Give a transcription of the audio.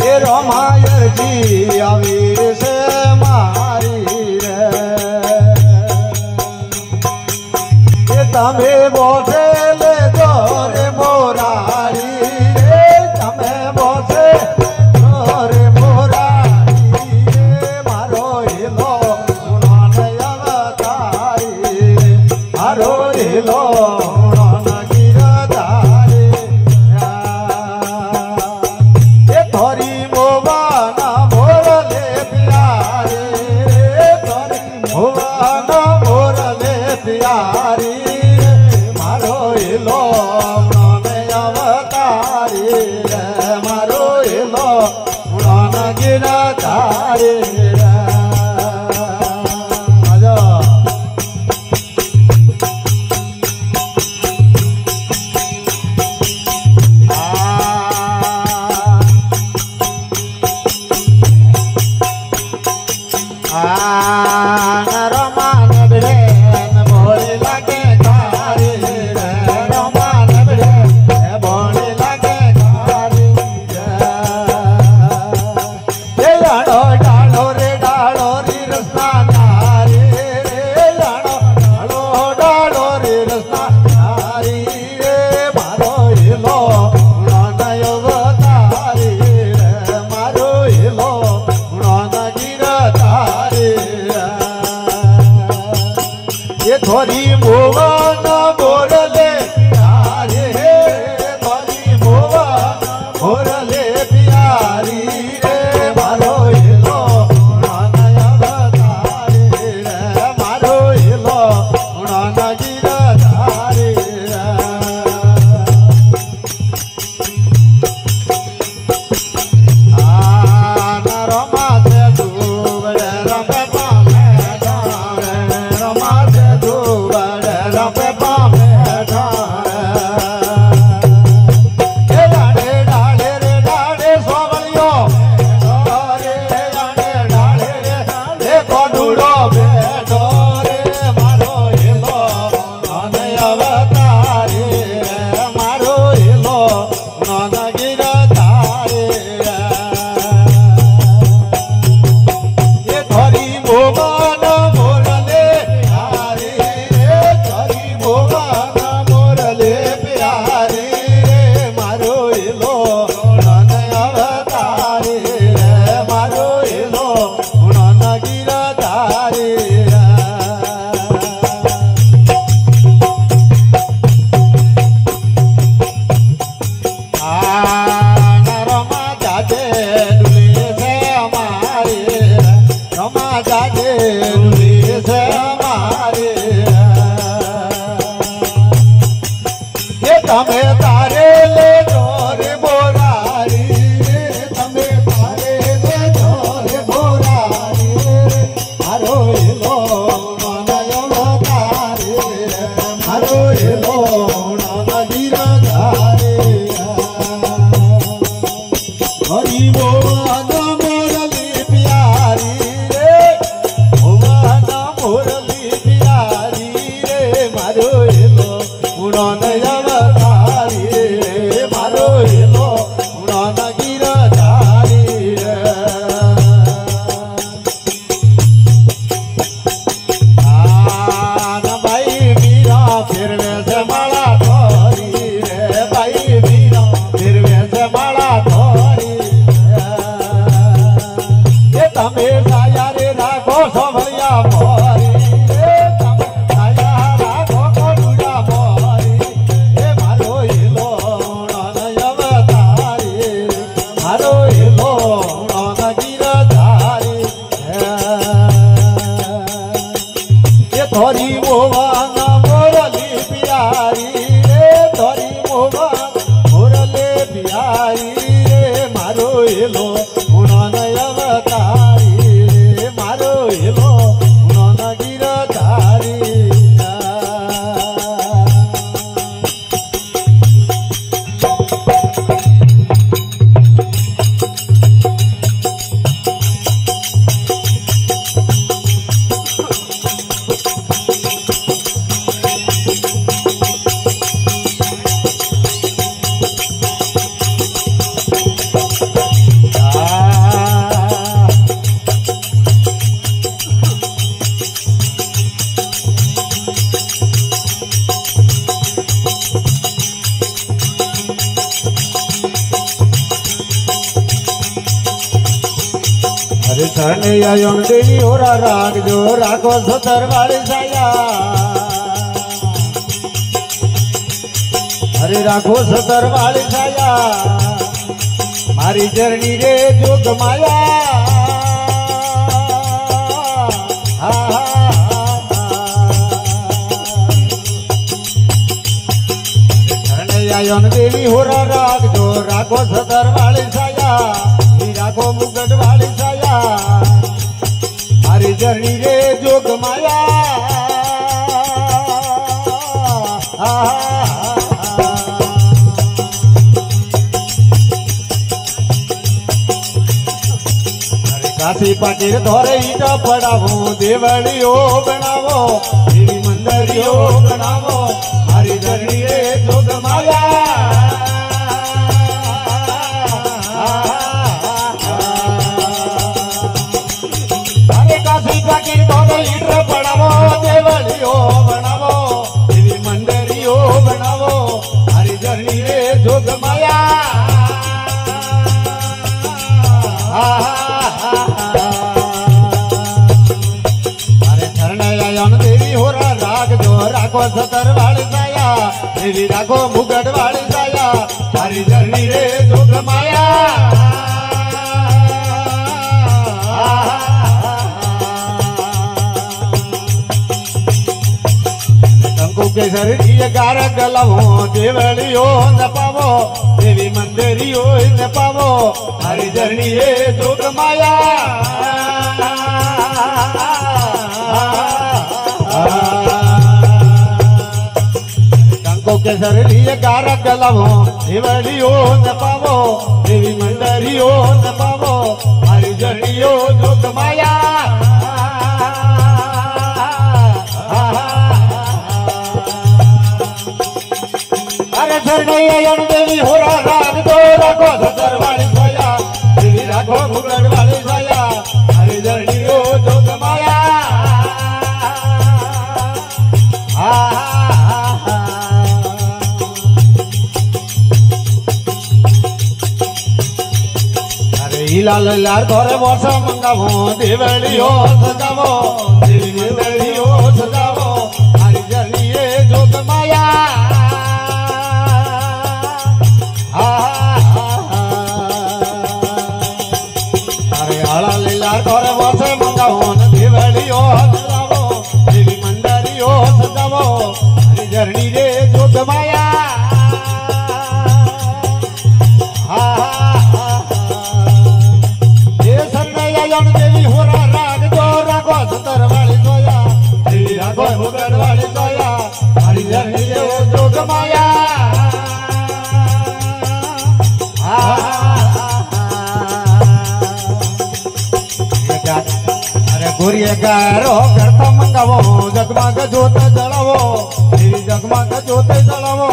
એ રમાયજી આવી છે મારી રે એ તમે બોધે લેજો રે મોરારી રે તમે બોધે રે મોરારી રે મારો હિલો ગુણાનય અવતારી મારો હિલો थोड़ी मोहन मोरले प्यारे थोड़ी मोहन मोरले प्यारी रे मारो हिलो गुणानय अवतारी रे मारो हिलो गुणानय गिरधारी रमा से डूबे रमे पामे रमा से रमे पामे डाले डाले रे डाले सोवलियो रे डाले डाले रे डाले कोडुड़ो बेटो रे मारो हिलो गुणानय अवतारी रे मारो हिलो गुणानय गिरधारी ये थोड़ी मोहन मोरले प्यारी रे थोड़ी मोहन मोरले प्यारी रे मारो हिलो गुणानय अवतारी रे मारो हिलो गुणानय गिरधारी रमा जाजे डुली से हमारी रमा जाजे डुली से हमारी ये तमे तारे ले जोरे बोरारी तमे तारे ले जोरे बोरारी मारो हिलो गुणानय अवतारी मारो हिलो गुणानय गिरधारी हरि मोहन मोरली प्यारी रे मोहन मोरली प्यारी रे मारो हिलो गुणानय अवतारी रे मारो हिलो गुणानय गिरधारी भाई मीरा फिर से माला धोरी रे भाई मीरा फिर से माला धोरी ये तमे साया रे राखो सोभलिया मोरी रे तमे साया राखो कोडुड़ा मोरी ये मारो हिलो गुणानय अवतारी मारो हिलो गुणानय गिरधारी ये थोड़ी मोहन मोरली प्यारी रे थोड़ी मोहन मोरले प्यारी रे मारो हिलो गुणानय अवतारी रे मारो हिलो गुणानय गिरधारी शरणे आयो देवी होरा राग जो राखो सतर वाली साया अरे राखो सतर वाली साया मारी जर्नी रे जोग माया शरणे आयो देवी होरा राग जो राखो सतर वाली साया राखो मुगट वाली साया मारी जर्नी रे जोग माया अरे काशी पाटीर धोरे ईटा पड़ावो देवलियो बनावो देवी मंदिरियो बनावो मारी जर्नी रे जोग माया बनावो देवलियो बनावो देवी मंदिरियो बनावो हरी जर्नी रे जोग माया अरे शरण आयन देवी होरा राग जो राखो सतर वाली साया देवी राखो मुगट वाली साया हरी जर्नी रे जोग माया केसर गार गलवो देवलियो न पावो देवी मंदिरियो न पावो हरी जर्नी रे जोग माया कंको केसर गार गलवो देवलियो न पावो देवी मंदिरियो न पावो हरी जर्नियो जोग माया देवी होरा राग दो राखो सतर वाली साया देवी राखो मुगट वाली साया हरी जर्नी रो जोग माया अरे लाल लाल घरे वर्षा मंगावो देवलियो सजावो देवी देवलियो सजावो हरी जर्नी रे जोग माया घरे वर्षे मंगावो देवलियो सजावो देवी मंदिरियो सजावो हरी जर्नी रे जोग माया देवी होरा राग जो राखो सतर वाली सोया देवी राखो मुगट वाली सोया हरी जर्नी रे जोग माया गोरिया गारो करता मंगावो जगमग जोत जलावो देवी जगमग जोत जलावो